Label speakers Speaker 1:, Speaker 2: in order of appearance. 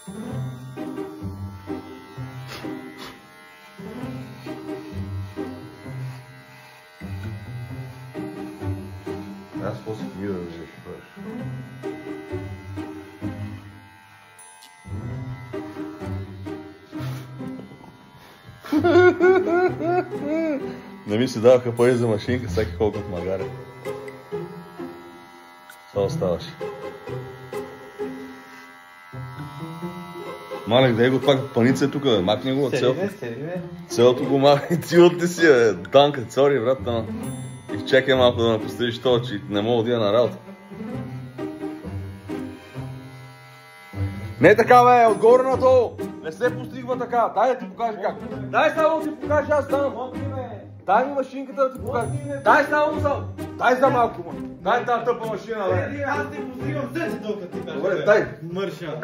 Speaker 1: Аз после ги да взеш, правиш. Не ми си даваха пари за машинка, всеки колкото магаре. Това оставаше. Малек, дай го това паница тук, бе, макни го от целото. Целото го махни, ти отли си, Данка, цори, брат, там. Изчакай малко да напустиш това, че не мога да ида на работа. Не така, бе, отгоре надолу. Не се постигва така. Дай да ти покажа как. Дай само да ти покажа, аз там. Дай ми машинката да ти покажа. Дай само за... Дай за малко, ма. Дай тази тъпа машина, бе.
Speaker 2: Аз ти постигам 10 толкова ти кажа.
Speaker 1: Добре, дай.
Speaker 2: Мърша.